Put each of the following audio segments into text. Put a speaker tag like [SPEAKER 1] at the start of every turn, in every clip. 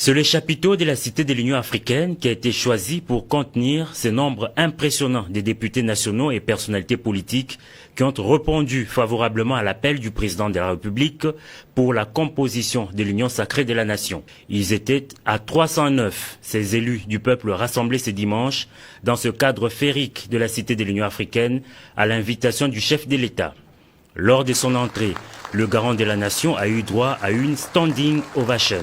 [SPEAKER 1] C'est le chapiteau de la Cité de l'Union africaine qui a été choisi pour contenir ce nombre impressionnant de députés nationaux et personnalités politiques qui ont répondu favorablement à l'appel du président de la République pour la composition de l'Union sacrée de la nation. Ils étaient à 309, ces élus du peuple rassemblés ce dimanche dans ce cadre féerique de la Cité de l'Union africaine à l'invitation du chef de l'État. Lors de son entrée, le garant de la nation a eu droit à une standing ovation.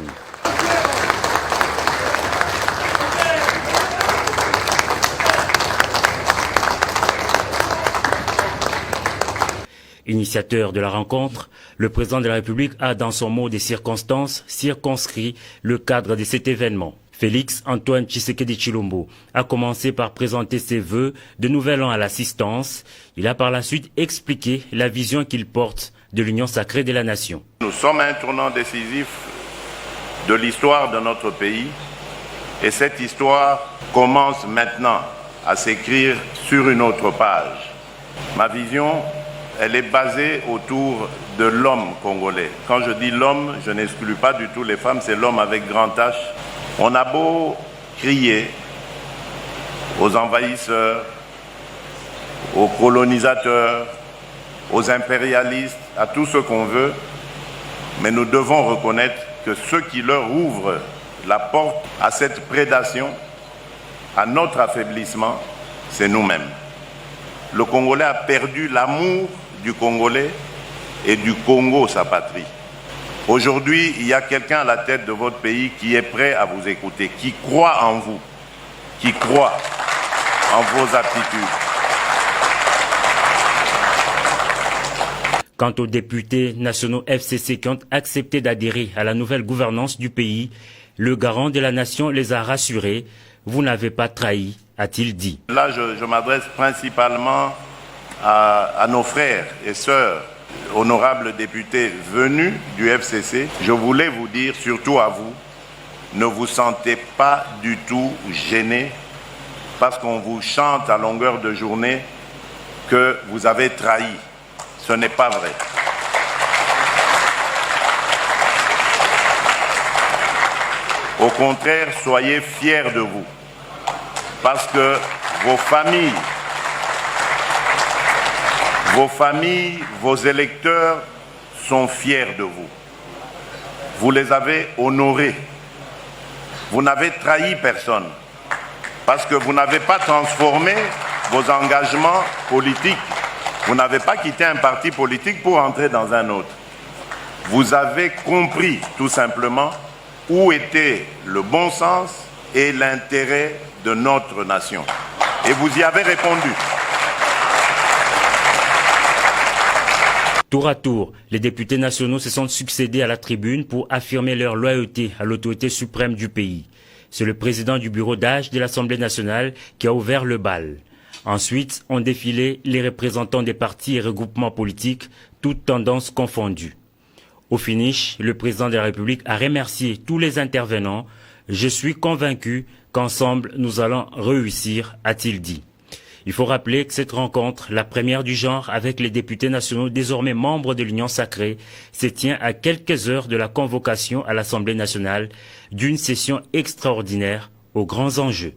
[SPEAKER 1] Initiateur de la rencontre, le président de la République a, dans son mot des circonstances, circonscrit le cadre de cet événement. Félix Antoine Tshisekedi Tshilombo a commencé par présenter ses vœux de nouvel an à l'assistance. Il a par la suite expliqué la vision qu'il porte de l'union sacrée de la nation.
[SPEAKER 2] Nous sommes à un tournant décisif de l'histoire de notre pays et cette histoire commence maintenant à s'écrire sur une autre page. Ma vision, elle est basée autour de l'homme congolais. Quand je dis l'homme, je n'exclus pas du tout les femmes, c'est l'homme avec grand H. On a beau crier aux envahisseurs, aux colonisateurs, aux impérialistes, à tout ce qu'on veut, mais nous devons reconnaître que ceux qui leur ouvrent la porte à cette prédation, à notre affaiblissement, c'est nous-mêmes. Le Congolais a perdu l'amour du Congolais et du Congo, sa patrie. Aujourd'hui, il y a quelqu'un à la tête de votre pays qui est prêt à vous écouter, qui croit en vous, qui croit en vos aptitudes.
[SPEAKER 1] Quant aux députés nationaux FCC qui ont accepté d'adhérer à la nouvelle gouvernance du pays, le garant de la nation les a rassurés. Vous n'avez pas trahi, a-t-il dit.
[SPEAKER 2] Là, je m'adresse principalement à nos frères et sœurs, honorables députés venus du FCC. Je voulais vous dire, surtout à vous, ne vous sentez pas du tout gênés parce qu'on vous chante à longueur de journée que vous avez trahi. Ce n'est pas vrai. Au contraire, soyez fiers de vous parce que vos familles, vos électeurs sont fiers de vous. Vous les avez honorés. Vous n'avez trahi personne parce que vous n'avez pas transformé vos engagements politiques. Vous n'avez pas quitté un parti politique pour entrer dans un autre. Vous avez compris tout simplement où était le bon sens et l'intérêt de notre nation. Et vous y avez répondu.
[SPEAKER 1] Tour à tour, les députés nationaux se sont succédés à la tribune pour affirmer leur loyauté à l'autorité suprême du pays. C'est le président du bureau d'âge de l'Assemblée nationale qui a ouvert le bal. Ensuite, ont défilé les représentants des partis et regroupements politiques, toutes tendances confondues. Au finish, le président de la République a remercié tous les intervenants. Je suis convaincu qu'ensemble, nous allons réussir, a-t-il dit. Il faut rappeler que cette rencontre, la première du genre avec les députés nationaux désormais membres de l'Union sacrée, se tient à quelques heures de la convocation à l'Assemblée nationale d'une session extraordinaire aux grands enjeux.